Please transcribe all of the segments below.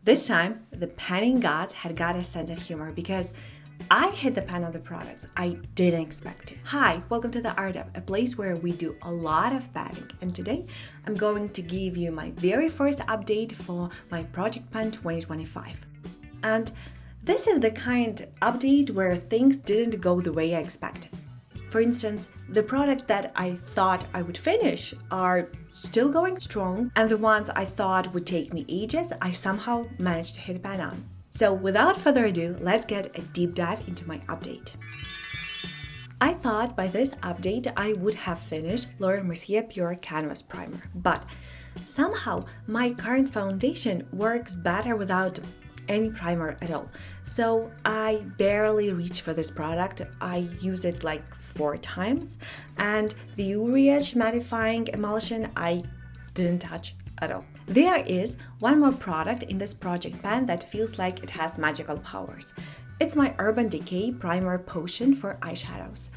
This time, the panning gods had got a sense of humor because I hit the pan on the products I didn't expect to. Hi, welcome to The Art of, a place where we do a lot of panning, and today I'm going to give you my very first update for my Project Pan 2025. And this is the kind of update where things didn't go the way I expected. For instance, the products that I thought I would finish are still going strong, and the ones I thought would take me ages, I somehow managed to hit a pan on. So without further ado, let's get a deep dive into my update. I thought by this update I would have finished Laura Mercier Pure Canvas Primer, but somehow my current foundation works better without any primer at all. So I barely reached for this product. I used it like 4 times, and the Urea mattifying emulsion I didn't touch at all. There is one more product in this project pan that feels like it has magical powers. It's my Urban Decay Primer Potion for eyeshadows.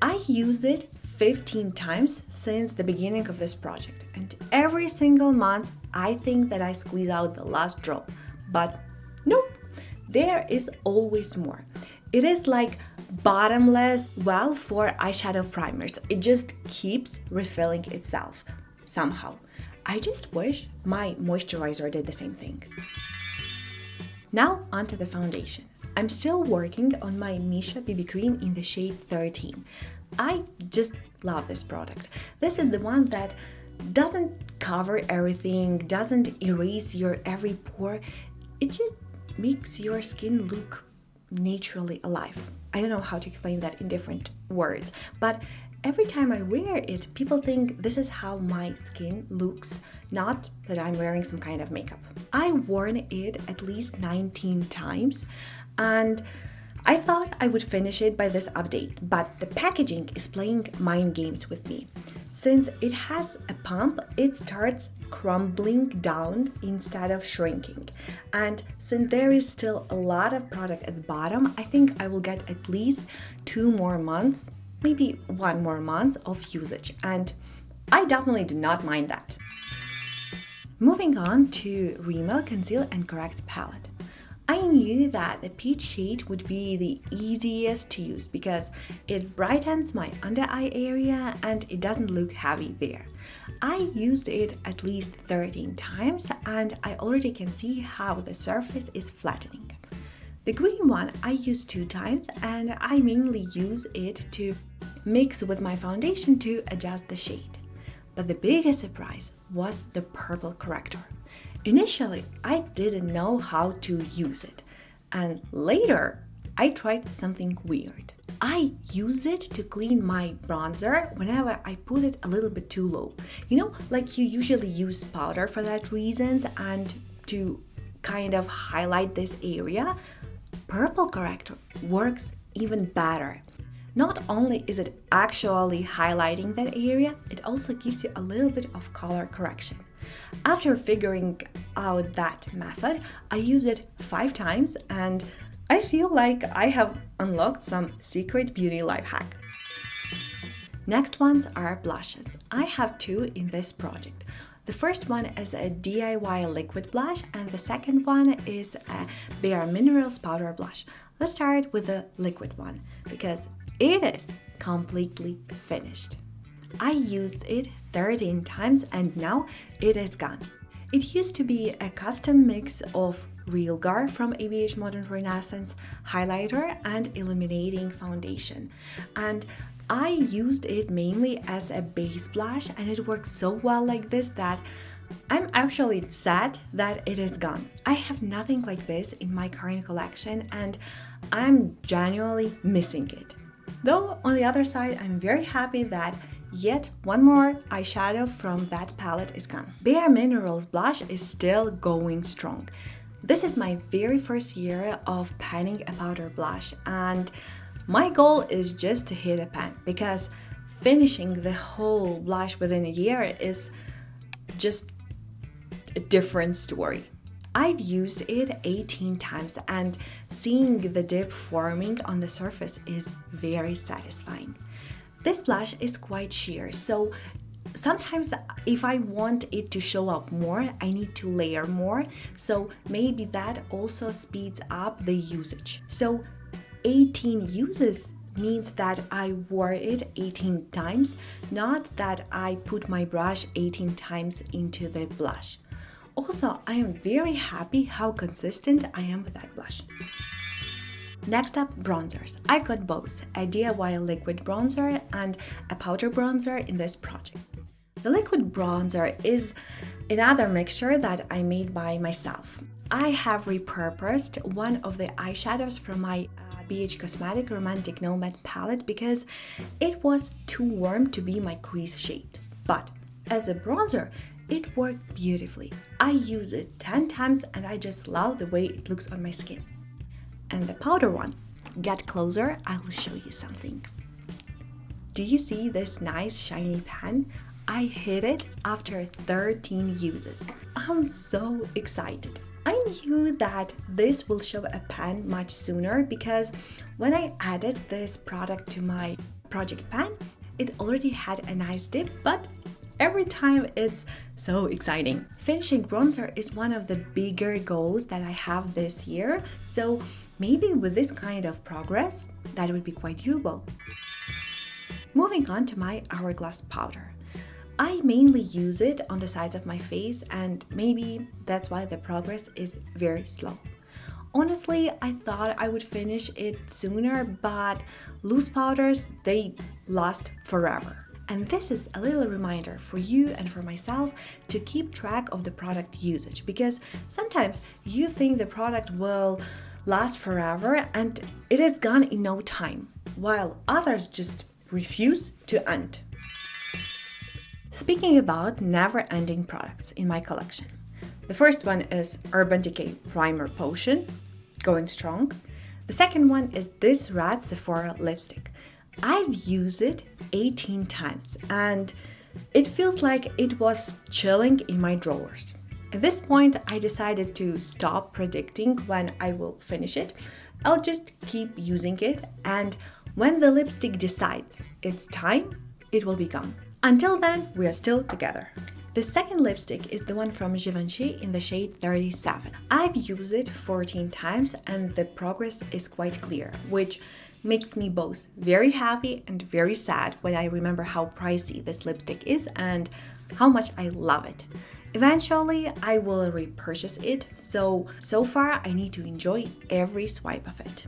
I used it 15 times since the beginning of this project, and every single month I think that I squeeze out the last drop, but nope, there is always more. It is like bottomless well for eyeshadow primers. It just keeps refilling itself somehow. I just wish my moisturizer did the same thing. Now onto the foundation. I'm still working on my Misha BB cream in the shade 13. I just love this product. This is the one that doesn't cover everything, doesn't erase your every pore. It just makes your skin look naturally alive. I don't know how to explain that in different words, but every time I wear it, people think this is how my skin looks, not that I'm wearing some kind of makeup. I've worn it at least 19 times, and I thought I would finish it by this update, but the packaging is playing mind games with me. Since it has a pump, it starts crumbling down instead of shrinking. And since there is still a lot of product at the bottom, I think I will get at least 2 more months, maybe 1 more month of usage. And I definitely do not mind that. Moving on to Rimmel Conceal and Correct palette. I knew that the peach shade would be the easiest to use because it brightens my under eye area and it doesn't look heavy there. I used it at least 13 times and I already can see how the surface is flattening. The green one I used 2 times and I mainly use it to mix with my foundation to adjust the shade. But the biggest surprise was the purple corrector. Initially, I didn't know how to use it, and later I tried something weird. I use it to clean my bronzer whenever I put it a little bit too low. You know, like you usually use powder for that reasons and to kind of highlight this area. Purple corrector works even better. Not only is it actually highlighting that area, it also gives you a little bit of color correction. After figuring out that method, I used it 5 times and I feel like I have unlocked some secret beauty life hack. Next ones are blushes. I have 2 in this project. The first one is a DIY liquid blush and the second one is a Bare Minerals powder blush. Let's start with the liquid one because it is completely finished. I used it 13 times and now it is gone. It used to be a custom mix of Real Gar from ABH Modern Renaissance highlighter and illuminating foundation. And I used it mainly as a base blush and it works so well like this that I'm actually sad that it is gone. I have nothing like this in my current collection and I'm genuinely missing it. Though on the other side, I'm very happy that yet one more eyeshadow from that palette is gone. Bare Minerals blush is still going strong. This is my very first year of panning a powder blush and my goal is just to hit a pan because finishing the whole blush within a year is just a different story. I've used it 18 times and seeing the dip forming on the surface is very satisfying. This blush is quite sheer, so Sometimes if I want it to show up more, I need to layer more. So maybe that also speeds up the usage. So 18 uses means that I wore it 18 times, not that I put my brush 18 times into the blush. Also, I am very happy how consistent I am with that blush. Next up, bronzers. I've got both a DIY liquid bronzer and a powder bronzer in this project. The liquid bronzer is another mixture that I made by myself. I have repurposed one of the eyeshadows from my BH Cosmetic Romantic Nomad palette because it was too warm to be my crease shade. But as a bronzer, it worked beautifully. I use it 10 times and I just love the way it looks on my skin. And the powder one, get closer, I will show you something. Do you see this nice shiny pan? I hid it after 13 uses. I'm so excited. I knew that this will show a pan much sooner because when I added this product to my project pan, it already had a nice dip, but every time it's so exciting. Finishing bronzer is one of the bigger goals that I have this year, so maybe with this kind of progress, that would be quite doable. Moving on to my hourglass powder. I mainly use it on the sides of my face, and maybe that's why the progress is very slow. Honestly, I thought I would finish it sooner, but loose powders, they last forever. And this is a little reminder for you and for myself to keep track of the product usage, because sometimes you think the product will last forever and it is gone in no time, while others just refuse to end. Speaking about never-ending products in my collection, the first one is Urban Decay Primer Potion, going strong. The second one is this red Sephora lipstick. I've used it 18 times and it feels like it was chilling in my drawers. At this point, I decided to stop predicting when I will finish it. I'll just keep using it, and when the lipstick decides it's time, it will be gone. Until then, we are still together. The second lipstick is the one from Givenchy in the shade 37. I've used it 14 times and the progress is quite clear, which makes me both very happy and very sad when I remember how pricey this lipstick is and how much I love it. Eventually, I will repurchase it, so far I need to enjoy every swipe of it.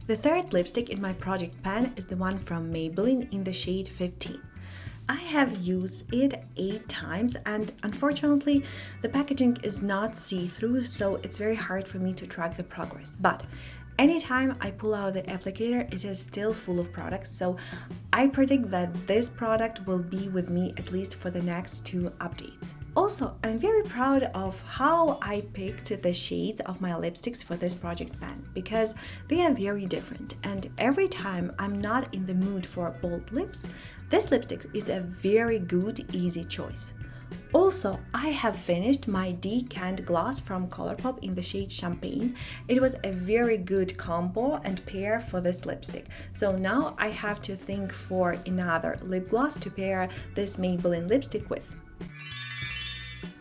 The third lipstick in my project pan is the one from Maybelline in the shade 15. I have used it 8 times and unfortunately the packaging is not see-through, so it's very hard for me to track the progress. But anytime I pull out the applicator, it is still full of products, so I predict that this product will be with me at least for the next 2 updates. Also, I'm very proud of how I picked the shades of my lipsticks for this project pan because they are very different, and every time I'm not in the mood for bold lips, this lipstick is a very good, easy choice. Also, I have finished my decant gloss from Colourpop in the shade Champagne. It was a very good combo and pair for this lipstick. So now I have to think for another lip gloss to pair this Maybelline lipstick with.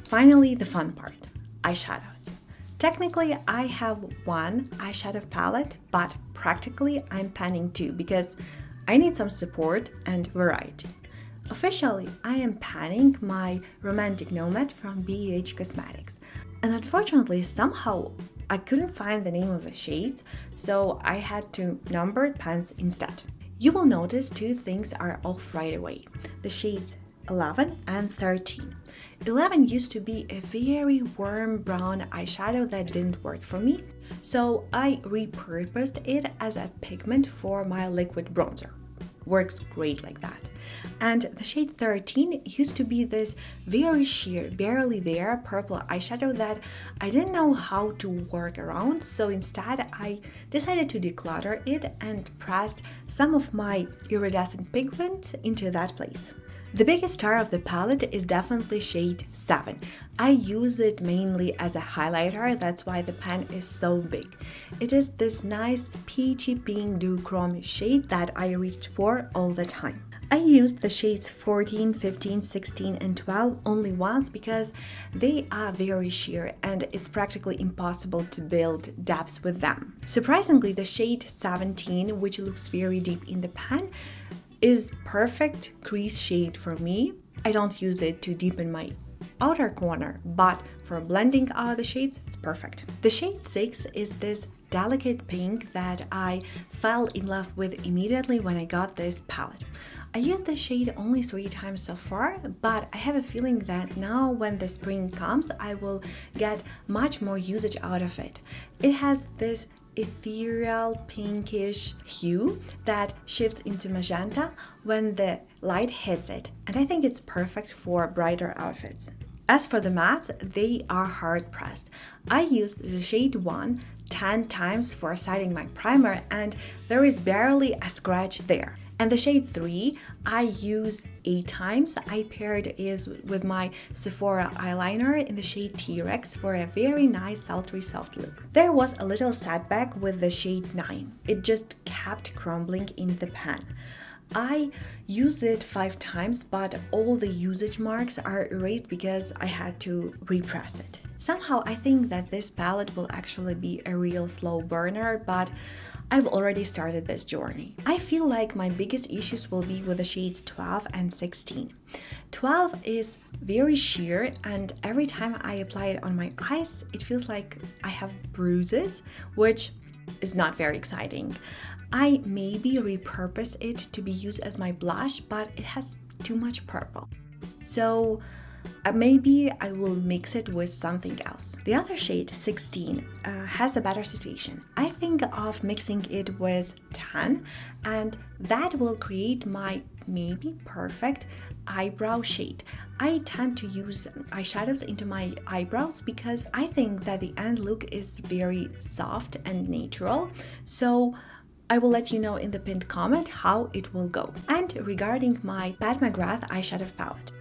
Finally, the fun part, eyeshadows. Technically, I have one eyeshadow palette, but practically I'm panning 2 because I need some support and variety. Officially, I am panning my Romantic Nomad from BH Cosmetics. And unfortunately, somehow I couldn't find the name of the shades, so I had to number pans instead. You will notice 2 things are off right away, the shades 11 and 13. 11 used to be a very warm brown eyeshadow that didn't work for me, so I repurposed it as a pigment for my liquid bronzer. Works great like that. And the shade 13 used to be this very sheer, barely there purple eyeshadow that I didn't know how to work around, so instead I decided to declutter it and pressed some of my iridescent pigment into that place. The biggest star of the palette is definitely shade 7. I use it mainly as a highlighter, that's why the pan is so big. It is this nice peachy pink duochrome shade that I reached for all the time. I used the shades 14, 15, 16, and 12 only once because they are very sheer and it's practically impossible to build depths with them. Surprisingly, the shade 17, which looks very deep in the pan, is perfect crease shade for me. I don't use it to deepen my outer corner, but for blending out the shades, it's perfect. The shade 6 is this delicate pink that I fell in love with immediately when I got this palette. I used this shade only 3 times so far, but I have a feeling that now when the spring comes, I will get much more usage out of it. It has this ethereal pinkish hue that shifts into magenta when the light hits it, and I think it's perfect for brighter outfits. As for the mattes, they are hard pressed. I used the shade 1 10 times for setting my primer and there is barely a scratch there. And the shade 3 I use 8 times. I paired it with my Sephora eyeliner in the shade T-Rex for a very nice sultry soft look. There was a little setback with the shade 9. It just kept crumbling in the pan. I used it 5 times, but all the usage marks are erased because I had to repress it. Somehow I think that this palette will actually be a real slow burner, but I've already started this journey. I feel like my biggest issues will be with the shades 12 and 16. 12 is very sheer and every time I apply it on my eyes, it feels like I have bruises, which is not very exciting. I maybe repurpose it to be used as my blush, but it has too much purple. So maybe I will mix it with something else. The other shade, 16, has a better situation. I think of mixing it with tan, and that will create my maybe perfect eyebrow shade. I tend to use eyeshadows into my eyebrows because I think that the end look is very soft and natural. So I will let you know in the pinned comment how it will go. And regarding my Pat McGrath eyeshadow palette,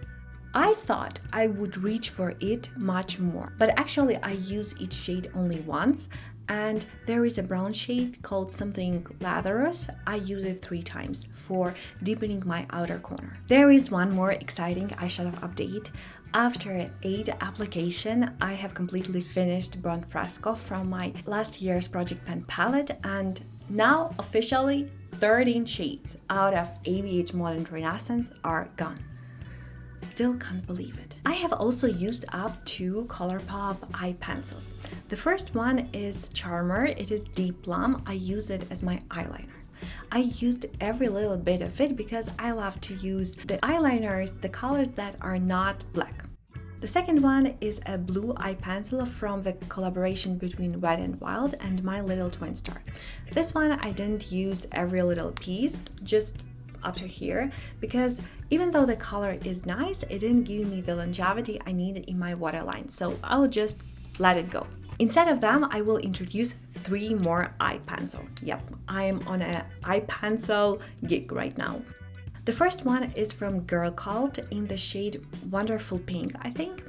I thought I would reach for it much more, but actually I use each shade only once, and there is a brown shade called something Leatherous. I use it 3 times for deepening my outer corner. There is one more exciting eyeshadow update. After 8 application, I have completely finished Brown Fresco from my last year's Project Pen palette, and now officially 13 shades out of ABH Modern Renaissance are gone. Still can't believe it. I have also used up 2 ColourPop eye pencils. The first one is Charmer. It is Deep Plum. I use it as my eyeliner. I used every little bit of it because I love to use the eyeliners, the colors that are not black. The second one is a blue eye pencil from the collaboration between Wet n Wild and My Little Twin Star. This one I didn't use every little piece, just up to here, because even though the color is nice, it didn't give me the longevity I needed in my waterline, so I'll just let it go. Instead of them, I will introduce 3 more eye pencil. Yep, I am on an eye pencil gig right now. The first one is from Girl Cult in the shade Wonderful Pink, I think.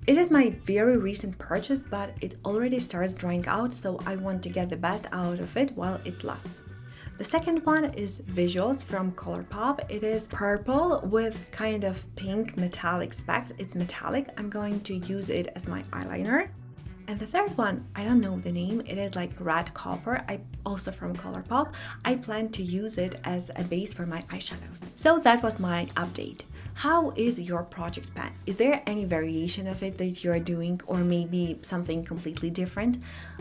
It is my very recent purchase, but it already starts drying out, so I want to get the best out of it while it lasts. The second one is Visuals from ColourPop. It is purple with kind of pink metallic specks. It's metallic. I'm going to use it as my eyeliner. And the third one, I don't know the name, it is like Red Copper, also from ColourPop. I plan to use it as a base for my eyeshadows. So that was my update. How is your project pen? Is there any variation of it that you're doing, or maybe something completely different?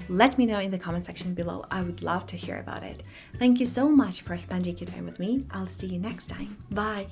Let me know in the comment section below. I would love to hear about it. Thank you so much for spending your time with me. I'll see you next time. Bye!